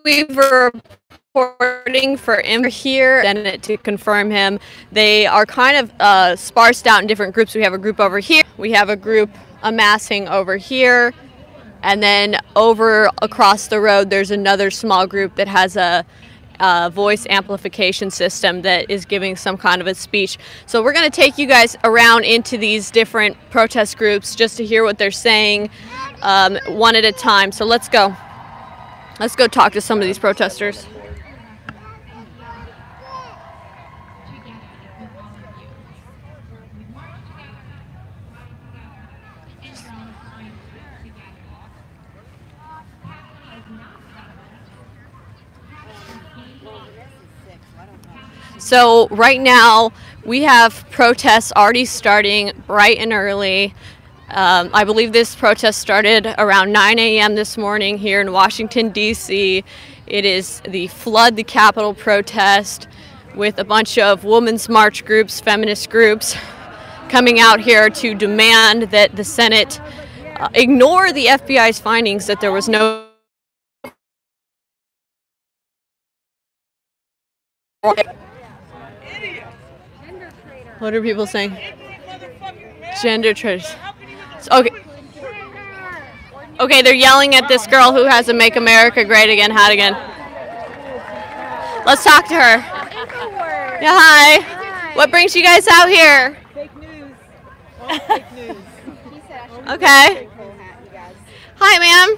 Weaver reporting for him here and to confirm him. They are kind of sparsed out in different groups. We have a group over here. We have a group amassing over here. And then over across the road, there's another small group that has a voice amplification system that is giving some kind of a speech. So we're going to take you guys around into these different protest groups just to hear what they're saying one at a time. So let's go. Let's go talk to some of these protesters. So right now we have protests already starting bright and early. I believe this protest started around 9 a.m. this morning here in Washington, D.C. It is the Flood the Capitol protest with a bunch of women's march groups, feminist groups, coming out here to demand that the Senate ignore the FBI's findings that there was no What are people saying? Gender traitors. Okay. Okay, they're yelling at this girl who has a Make America Great Again hat again. Let's talk to her. Yeah, hi. What brings you guys out here? Fake news. All fake news. Okay. Hi, ma'am.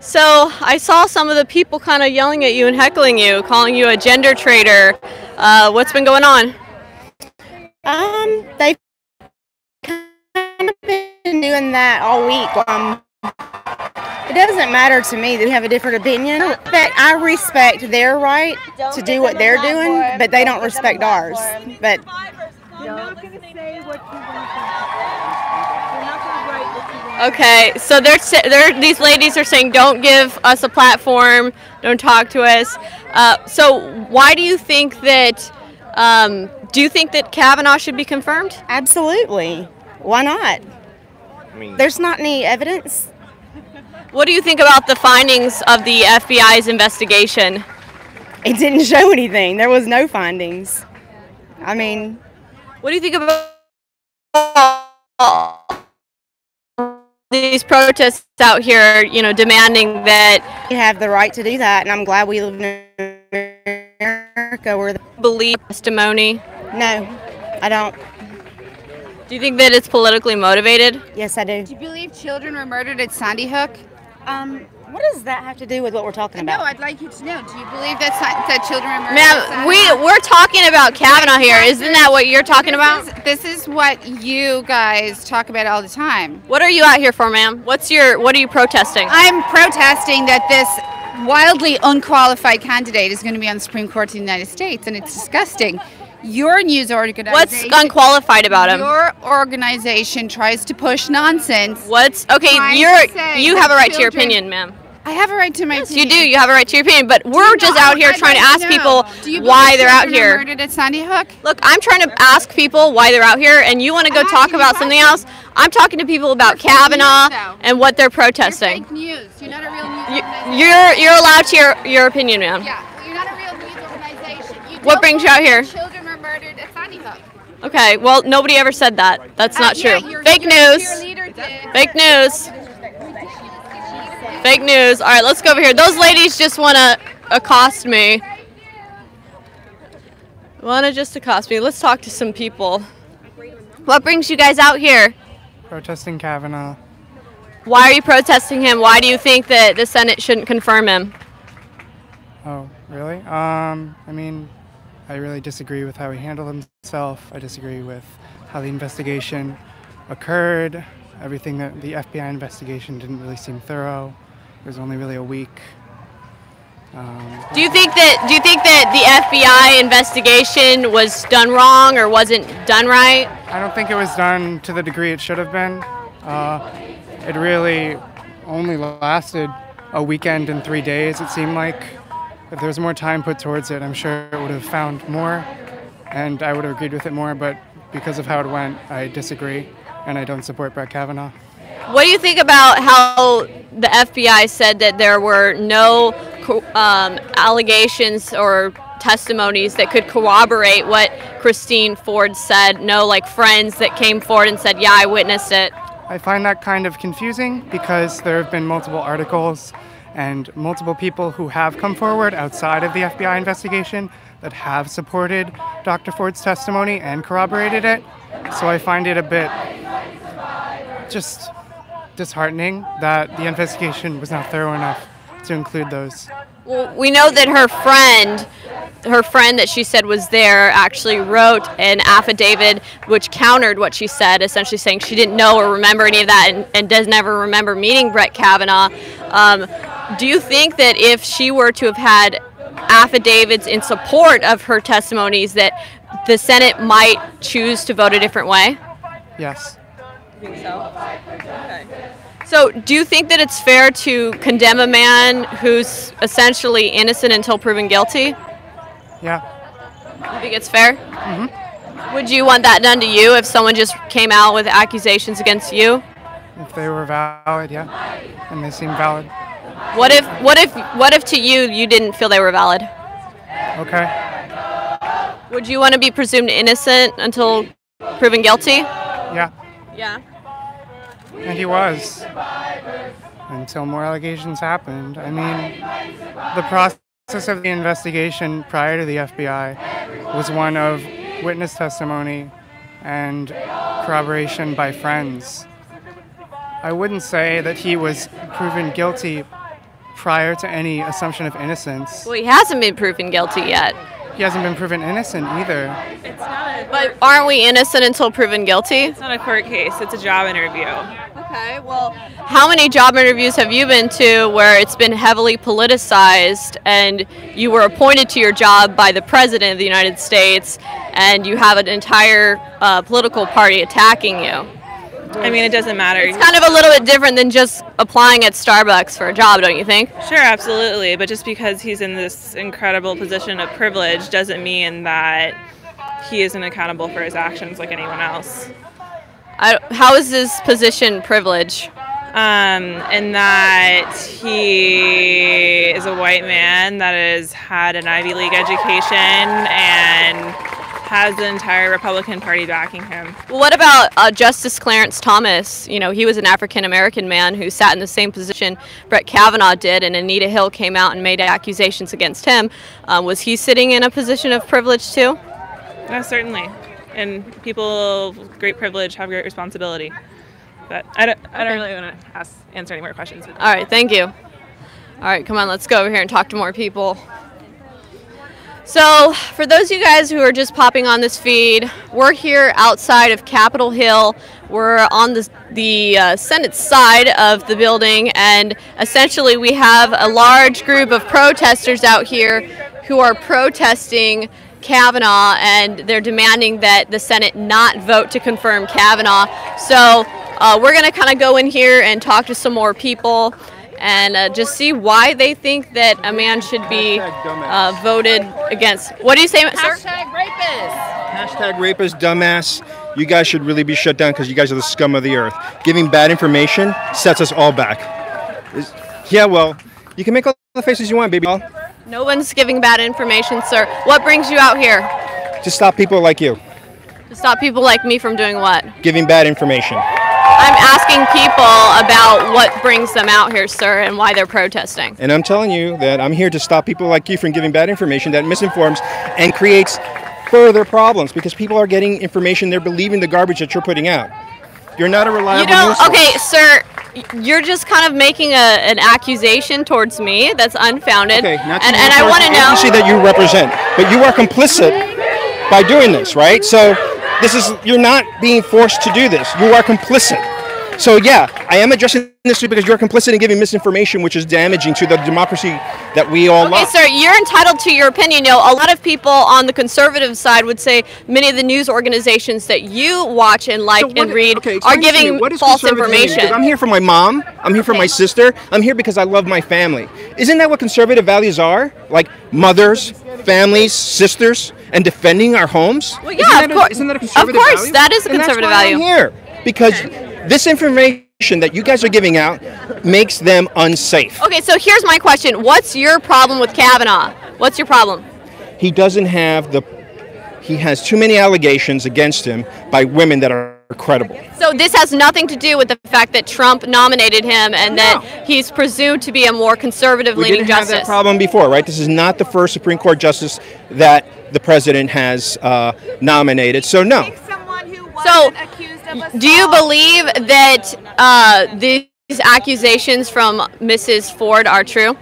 So I saw some of the people kind of yelling at you and heckling you, calling you a gender traitor. What's been going on? They've kind of been doing that all week. It doesn't matter to me that we have a different opinion. But I respect their right to do what they're doing, but they don't respect ours. But You're not going to say what you want to say. You're not going to write what you want. Okay, so these ladies are saying, don't give us a platform, don't talk to us. So why do you think that? Do you think that Kavanaugh should be confirmed? absolutely. Why not? There's not any evidence. What do you think about the findings of the FBI's investigation? It didn't show anything. There was no findings. I mean, What do you think about these protests out here, demanding that we have the right to do that, and I'm glad we live in America where believe testimony? No, I don't. Do you think that it's politically motivated? Yes, I do. Do you believe children were murdered at Sandy Hook? What does that have to do with what we're talking No, about? I'd like you to know. Do you believe that children were murdered at Ma'am, Sandy Hook? we're talking about Kavanaugh here. Isn't that what you're talking about? This is what you guys talk about all the time. What are you out here for, ma'am? What are you protesting? I'm protesting that this wildly unqualified candidate is going to be on the Supreme Court of the United States, and it's disgusting. Your news organization. What's unqualified about him? Your organization tries to push nonsense. Okay? You have a right to your opinion, ma'am. I have a right to my Yes, opinion. you do. You have a right to your opinion. But we're just out here trying to ask people why they're out here. Murdered at Sandy Hook? Look, I'm trying to ask people why they're out here, and you want to go talk about something else. I'm talking to people about Kavanaugh and what they're protesting. Fake news. You're not a real news organization. You're allowed to your opinion, ma'am. Yeah, you're not a real news organization. What brings you out here? Children were murdered at Sandy Hook. Okay, well, nobody ever said that. That's not true. Fake news. Fake news. Fake news. All right, let's go over here. Those ladies just want to accost me. Let's talk to some people. What brings you guys out here? Protesting Kavanaugh. Why are you protesting him? Why do you think that the Senate shouldn't confirm him? Oh, really? I mean, I really disagree with how he handled himself. I disagree with how the investigation occurred. Everything that the FBI investigation didn't really seem thorough. It was only really a week. Do you think that the FBI investigation was done wrong or wasn't done right? I don't think it was done to the degree it should have been. It really only lasted a weekend and 3 days, it seemed like. If there was more time put towards it, I'm sure it would have found more, and I would have agreed with it more, but because of how it went, I disagree, and I don't support Brett Kavanaugh. What do you think about how the FBI said that there were no allegations or testimonies that could corroborate what Christine Ford said. No, like, friends that came forward and said, yeah, I witnessed it. I find that kind of confusing because there have been multiple articles and multiple people who have come forward outside of the FBI investigation that have supported Dr. Ford's testimony and corroborated it. So I find it a bit just disheartening that the investigation was not thorough enough to include those. Well, we know that her friend that she said was there actually wrote an affidavit which countered what she said, essentially saying she didn't know or remember any of that and does never remember meeting Brett Kavanaugh. Do you think that if she were to have had affidavits in support of her testimonies that the Senate might choose to vote a different way? Yes. You think so? Okay. So do you think that it's fair to condemn a man who's essentially innocent until proven guilty? Yeah. You think it's fair? Mm-hmm. Would you want that done to you if someone just came out with accusations against you? If they were valid, yeah. And they seem valid. What if to you didn't feel they were valid? Okay. Would you want to be presumed innocent until proven guilty? Yeah. Yeah. And he was. Until more allegations happened. I mean, the process of the investigation prior to the FBI was one of witness testimony and corroboration by friends. I wouldn't say that he was proven guilty prior to any assumption of innocence. Well, he hasn't been proven guilty yet. He hasn't been proven innocent either. It's not But aren't we innocent until proven guilty? it's not a court case. It's a job interview. Okay, well, how many job interviews have you been to where it's been heavily politicized and you were appointed to your job by the President of the United States and you have an entire political party attacking you? I mean, it doesn't matter. It's kind of a little bit different than just applying at Starbucks for a job, don't you think? Sure, absolutely. But just because he's in this incredible position of privilege doesn't mean that he isn't accountable for his actions like anyone else. How is his position privilege? In that he is a white man that has had an Ivy League education and has the entire Republican Party backing him. Well, what about Justice Clarence Thomas? You know, he was an African-American man who sat in the same position Brett Kavanaugh did, and Anita Hill came out and made accusations against him. Was he sitting in a position of privilege too? Yeah, certainly. And people of great privilege have great responsibility. But I don't really want to answer any more questions. All right, thank you. All right, come on, let's go over here and talk to more people. So, for those of you guys who are just popping on this feed, we're here outside of Capitol Hill. We're on the Senate side of the building, and essentially we have a large group of protesters out here who are protesting Kavanaugh, and they're demanding that the Senate not vote to confirm Kavanaugh. So, we're going to kind of go in here and talk to some more people and just see why they think that a man should be voted against. What do you say, sir? Hashtag rapist. Hashtag rapist, dumbass. You guys should really be shut down because you guys are the scum of the earth. Giving bad information sets us all back. Yeah, well, you can make all the faces you want, baby doll. No one's giving bad information, sir. What brings you out here? To stop people like you. To stop people like me from doing what? Giving bad information. I'm asking people about what brings them out here, sir, and why they're protesting. And I'm telling you that I'm here to stop people like you from giving bad information that misinforms and creates further problems because people are getting information, they're believing the garbage that you're putting out. You're not a reliable news source. Okay, sir, you're just kind of making an accusation towards me that's unfounded. Okay, not and I want to know. Agency that you represent, but you are complicit by doing this, right? So you're not being forced to do this. You are complicit. So yeah, I am addressing this because you're complicit in giving misinformation, which is damaging to the democracy that we all love. Okay, sir, you're entitled to your opinion. You know, a lot of people on the conservative side would say many of the news organizations that you watch and and read are giving false information. I'm here for my mom. I'm here for my sister. I'm here because I love my family. Isn't that what conservative values are? Like mothers, families, sisters, and defending our homes? Well, yeah, Isn't that a conservative value? Of course, that is a conservative value. I'm here because this information that you guys are giving out makes them unsafe. Okay, so here's my question. What's your problem with Kavanaugh? What's your problem? He doesn't have he has too many allegations against him by women that are credible. So this has nothing to do with the fact that Trump nominated him and that he's presumed to be a more conservative-leaning justice. We didn't have that problem before, right? This is not the first Supreme Court justice that the president has nominated, so no. So, do you believe that these accusations from Mrs. Ford are true?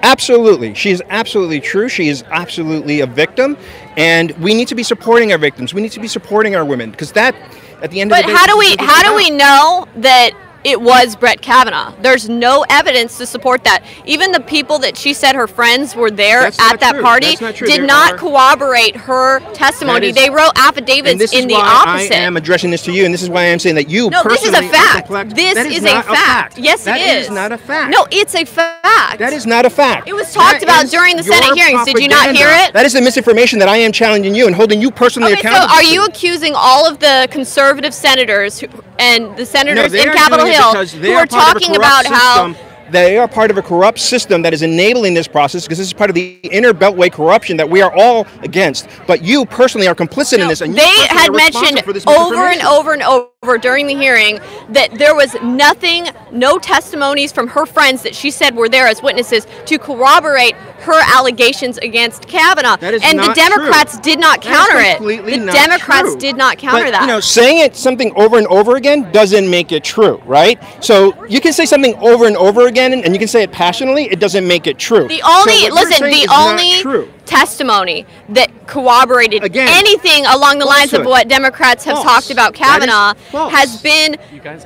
Absolutely. She is absolutely true. She is absolutely a victim, and we need to be supporting our victims. We need to be supporting our women, because that, at the end of the day... But how do we know that it was Brett Kavanaugh? There's no evidence to support that. Even the people that she said her friends were there at that party did not corroborate her testimony. They wrote affidavits in the opposite. I am addressing this to you, and this is why I am saying that you personally... No, this is a fact. This is a fact. Yes, it is. That is not a fact. No, it's a fact. That is not a fact. It was talked about during the Senate hearings. Did you not hear it? That is the misinformation that I am challenging you and holding you personally accountable. So are you accusing all of the conservative senators and the senators in Capitol Hill who are talking about how they are part of a corrupt system that is enabling this process, because this is part of the inner beltway corruption that we are all against. But you personally are complicit in this, and they had mentioned over and over and over during the hearing that there was nothing, no testimonies from her friends that she said were there as witnesses to corroborate her allegations against Kavanaugh. And the Democrats did not counter it. The Democrats did not counter that. You know, saying it something over and over again doesn't make it true, right? So you can say something over and over again, and you can say it passionately. It doesn't make it true. The only testimony that corroborated anything along the lines of what Democrats have talked about Kavanaugh has been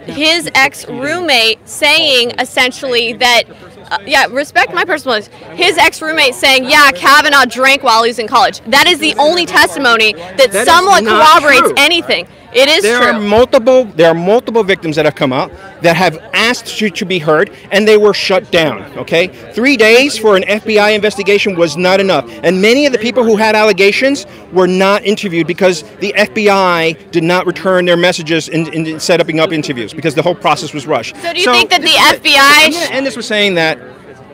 his ex-roommate saying essentially that, respect my personal beliefs, his ex-roommate saying, Kavanaugh drank while he was in college. That is the only testimony that somewhat corroborates anything. It is true. There are multiple victims that have come out that have asked to be heard, and they were shut down, okay? 3 days for an FBI investigation was not enough. And many of the people who had allegations were not interviewed because the FBI did not return their messages in setting up interviews, because the whole process was rushed. So do you think that the FBI... I'm going to end this with saying that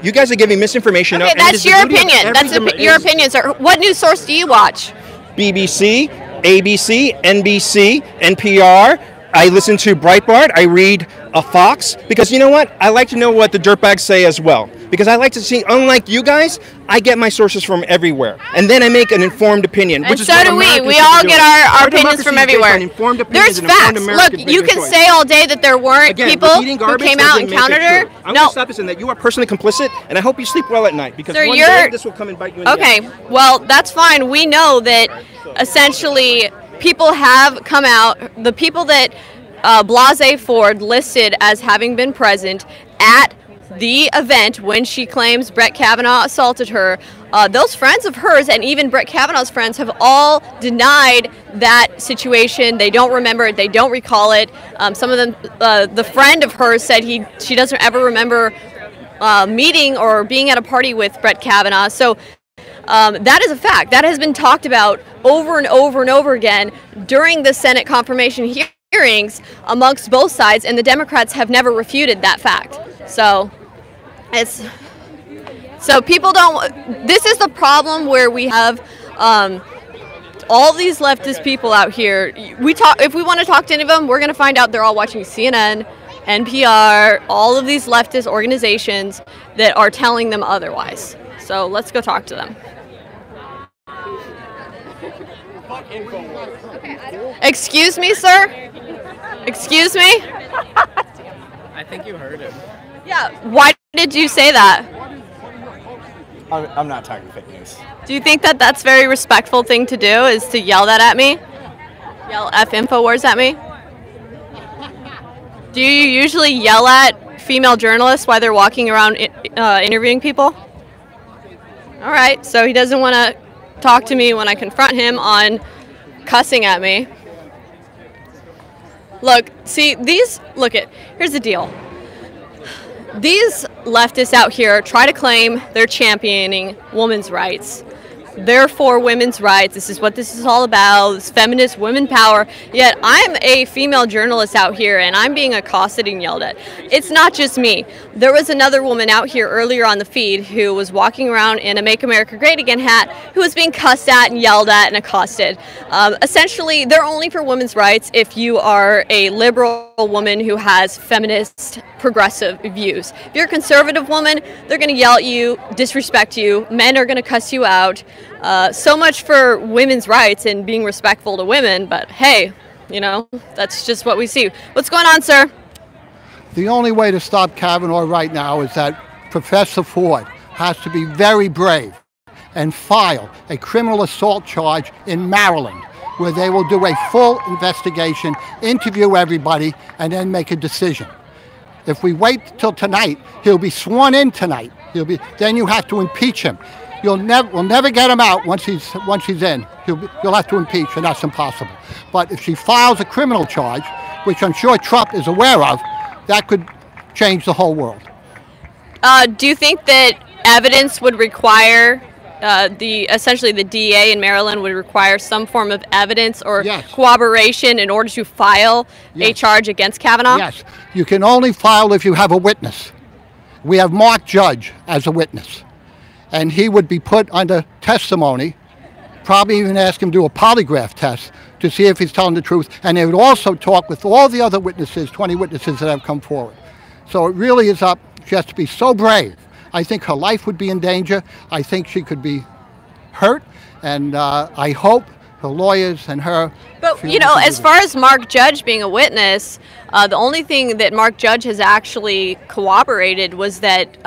you guys are giving misinformation. Okay, that's your opinion. That's your opinion, sir. What news source do you watch? BBC, ABC, NBC, NPR. I listen to Breitbart. I read Fox, because you know what? I like to know what the dirtbags say as well, because I like to see, unlike you guys, I get my sources from everywhere, and then I make an informed opinion. And so do we. We all get our opinions from everywhere. There's facts. Look, you can say all day that there weren't people who came out and countered her. I'm going to stop this and that you are personally complicit, and I hope you sleep well at night, because one day this will come and bite you in the ass. Okay, well, that's fine. We know that essentially people have come out, the people that Blasey Ford listed as having been present at the event when she claims Brett Kavanaugh assaulted her, those friends of hers and even Brett Kavanaugh's friends have all denied that situation. They don't remember it. They don't recall it. Some of them, the friend of hers said she doesn't ever remember meeting or being at a party with Brett Kavanaugh. So that is a fact. That has been talked about over and over and over again during the Senate confirmation hearings amongst both sides, and the Democrats have never refuted that fact. So people don't. This is the problem where we have all these leftist people out here. If we want to talk to any of them, we're going to find out they're all watching CNN, NPR, all of these leftist organizations that are telling them otherwise. So let's go talk to them. Excuse me, sir? Excuse me? I think you heard him. Yeah, why did you say that? I'm not talking fake news. Do you think that that's a very respectful thing to do, is to yell that at me? Yell F-InfoWars at me? Do you usually yell at female journalists while they're walking around interviewing people? All right, so he doesn't want to talk to me when I confront him on cussing at me. Look, see, here's the deal. These leftists out here try to claim they're championing women's rights, they're for women's rights. This is what this is all about. It's feminist women power. Yet I'm a female journalist out here and I'm being accosted and yelled at. It's not just me. There was another woman out here earlier on the feed who was walking around in a Make America Great Again hat who was being cussed at and yelled at and accosted. Essentially, they're only for women's rights if you are a liberal woman who has feminist, progressive views. If you're a conservative woman, they're going to yell at you, disrespect you. Men are going to cuss you out. So much for women's rights and being respectful to women, but hey, you know, that's just what we see. What's going on, sir? The only way to stop Kavanaugh right now is that Professor Ford has to be very brave and file a criminal assault charge in Maryland, where they will do a full investigation, interview everybody, and then make a decision. If we wait till tonight, he'll be sworn in tonight. Then you have to impeach him. We'll never get him out once he's in. You'll have to impeach, and that's impossible. But if she files a criminal charge, which I'm sure Trump is aware of, that could change the whole world. Do you think that evidence would require essentially the DA in Maryland would require some form of evidence or corroboration in order to file a charge against Kavanaugh? Yes. You can only file if you have a witness. We have Mark Judge as a witness, and he would be put under testimony, probably even ask him to do a polygraph test to see if he's telling the truth, and they would also talk with all the other witnesses, 20 witnesses that have come forward. So it really is up. She has to be so brave. I think her life would be in danger. I think she could be hurt, and I hope her lawyers and her... But, you know, as far as Mark Judge being a witness, the only thing that Mark Judge has actually corroborated was that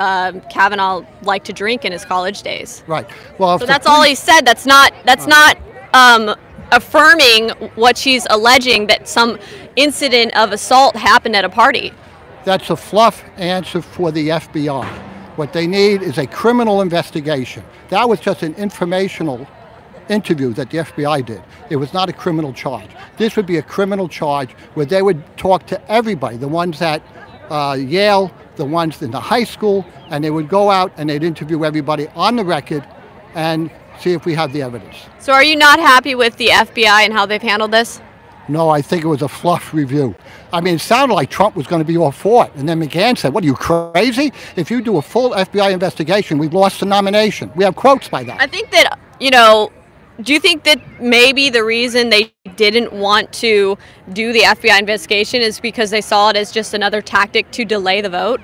Kavanaugh liked to drink in his college days. Right. Well, so that's all he said. That's not affirming what she's alleging, that some incident of assault happened at a party. That's a fluff answer for the FBI. What they need is a criminal investigation. That was just an informational interview that the FBI did. It was not a criminal charge. This would be a criminal charge where they would talk to everybody, the ones at Yale, the ones in the high school, and they would go out and they'd interview everybody on the record and see if we have the evidence. So are you not happy with the FBI and how they've handled this? No, I think it was a fluff review. I mean, it sounded like Trump was going to be all for it. And then McGahn said, what, are you crazy? If you do a full FBI investigation, we've lost the nomination. We have quotes by that. I think that, you know, do you think that maybe the reason they didn't want to do the FBI investigation is because they saw it as just another tactic to delay the vote?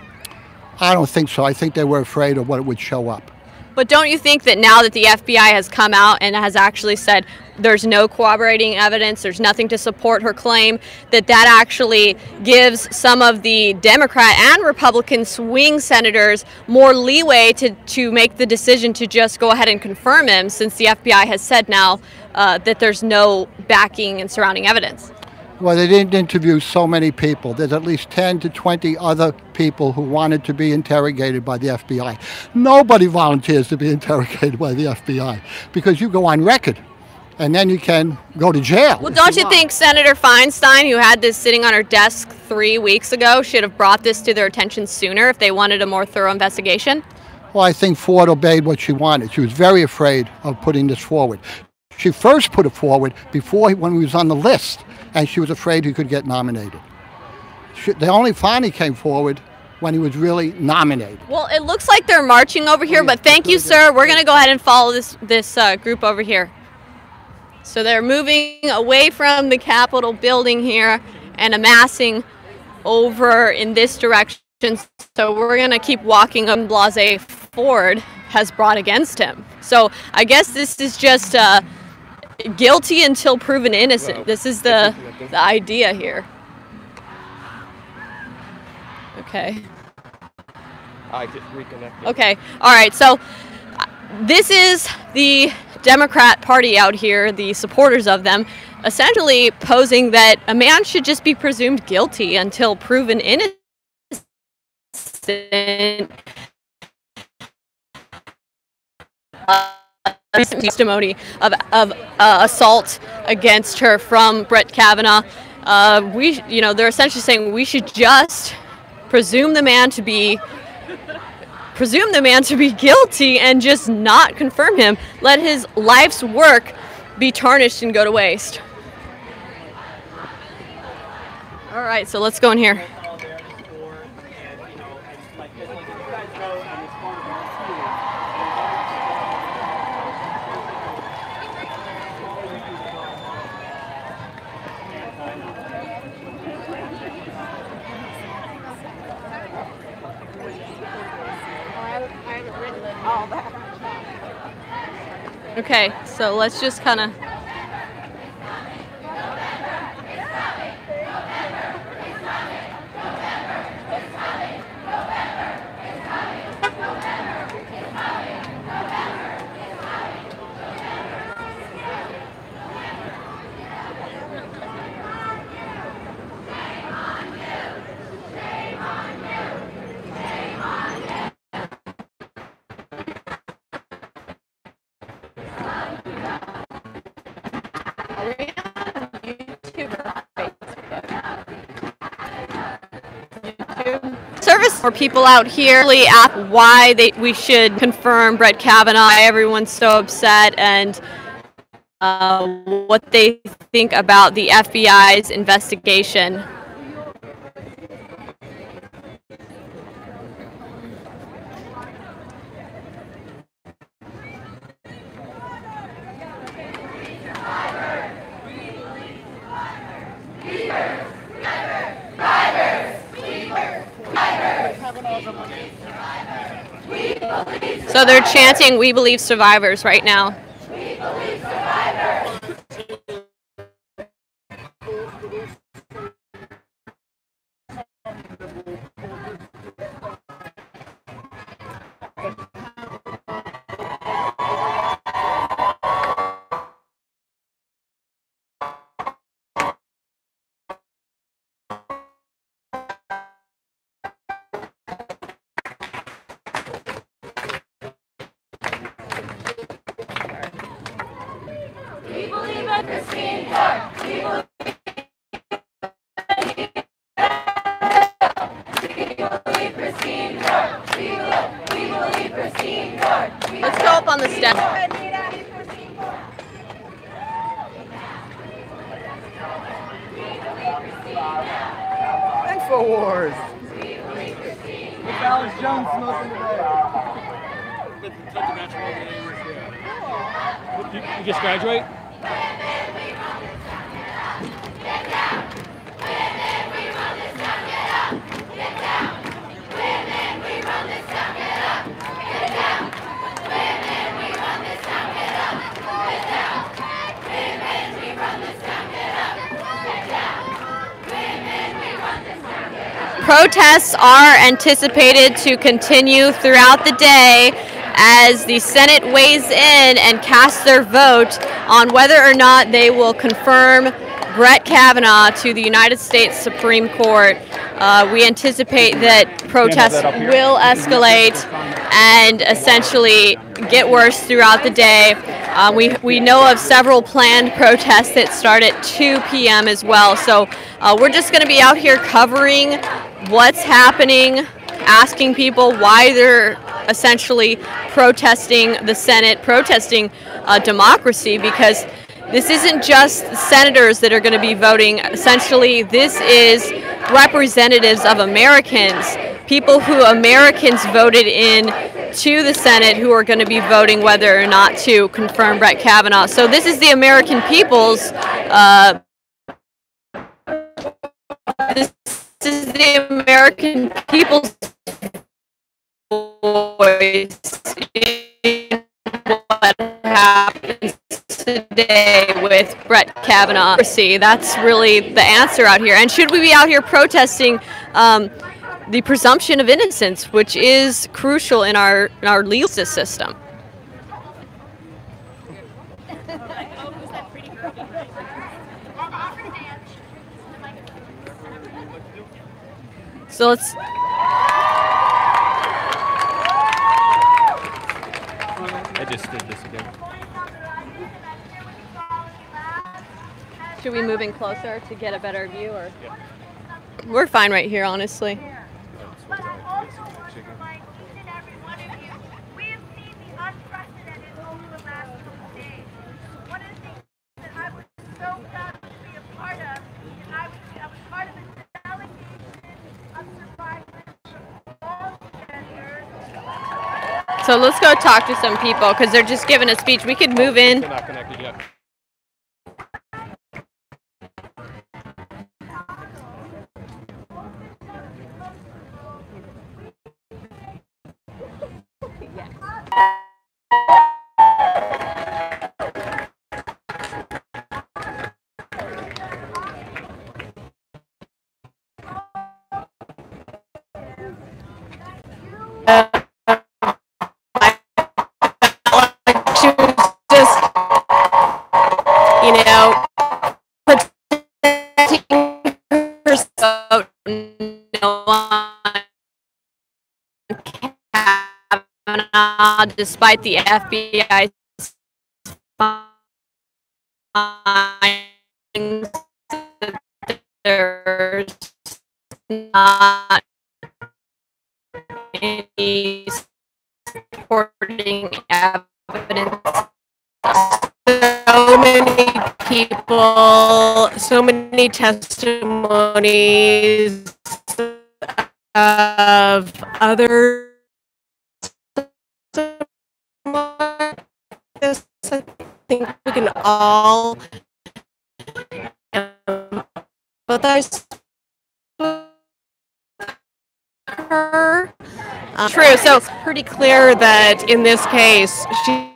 I don't think so. I think they were afraid of what would show up. But don't you think that now that the FBI has come out and has actually said there's no corroborating evidence, there's nothing to support her claim, that actually gives some of the Democrat and Republican swing senators more leeway to make the decision to just go ahead and confirm him, since the FBI has said now that there's no backing and surrounding evidence? Well, they didn't interview so many people. There's at least 10 to 20 other people who wanted to be interrogated by the FBI. Nobody volunteers to be interrogated by the FBI because you go on record and then you can go to jail. Well, don't you think Senator Feinstein, who had this sitting on her desk 3 weeks ago, should have brought this to their attention sooner if they wanted a more thorough investigation? Well, I think Ford obeyed what she wanted. She was very afraid of putting this forward. She first put it forward when he was on the list, and she was afraid he could get nominated. They only finally came forward when he was really nominated. Well, it looks like they're marching over here, but thank you, sir. We're going to go ahead and follow this group over here. So they're moving away from the Capitol building here and amassing over in this direction. So we're going to keep walking on Blase Ford has brought against him. So I guess this is just guilty until proven innocent. Well, this is the idea here. Okay. I get reconnected. Okay. All right. So this is the Democrat Party out here, the supporters of them, essentially posing that a man should just be presumed guilty until proven innocent. Testimony of assault against her from Brett Kavanaugh. They're essentially saying we should just presume the man to be presume the man to be guilty and just not confirm him. Let his life's work be tarnished and go to waste. All right, so let's go in here. Okay, so let's just kind of... Service for people out here really ask why we should confirm Brett Kavanaugh, why everyone's so upset, and what they think about the FBI's investigation. So they're chanting, "We believe survivors," right now. We believe survivors. Let's go up on the steps. InfoWars. With Alex Jones smoking today. You just graduate? Protests are anticipated to continue throughout the day as the Senate weighs in and casts their vote on whether or not they will confirm Brett Kavanaugh to the United States Supreme Court. We anticipate that protests will escalate and essentially get worse throughout the day. We know of several planned protests that start at 2 p.m. as well. So we're just going to be out here covering what's happening, asking people why they're essentially protesting the Senate, protesting democracy, because this isn't just senators that are going to be voting. Essentially, this is representatives of Americans, people who Americans voted in to the Senate, who are going to be voting whether or not to confirm Brett Kavanaugh. So this is the American people's this is the American people's voice in what happens today with Brett Kavanaugh. That's really the answer out here. And should we be out here protesting the presumption of innocence, which is crucial in our legal system? So let's... I just did this again. Should we move in closer to get a better view, or? Yeah. We're fine right here, honestly. So let's go talk to some people because they're just giving a speech. We could move in. They're not connected yet. She was just, you know, protecting herself. No one Kavanaugh, despite the FBI findings, there's not any supporting evidence. So many people, so many testimonies of other. This, I think we can all empathize with her. True. So It's pretty clear that in this case, she's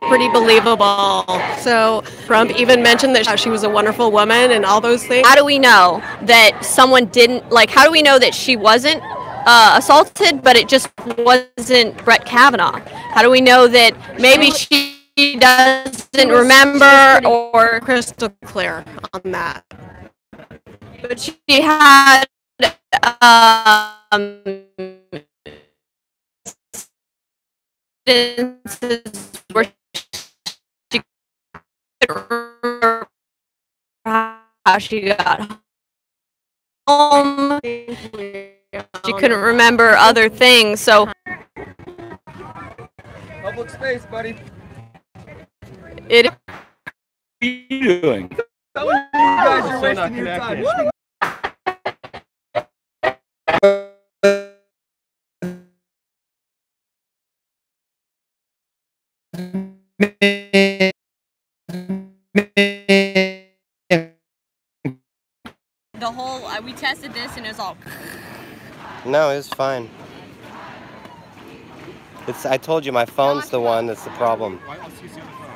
pretty believable. So Trump even mentioned that she was a wonderful woman and all those things. how do we know that someone didn't, like, how do we know that she wasn't assaulted, but it just wasn't Brett Kavanaugh? How do we know that maybe she doesn't remember, or Crystal clear on that. but she had instances where she couldn't remember how she got home. She couldn't remember other things. So Public space, buddy. it. What are you doing? You guys are So not wasting your time. connected. The whole we tested this and it was all. No, it's fine. I told you my phone's the one that's the problem. Let's use the other phone.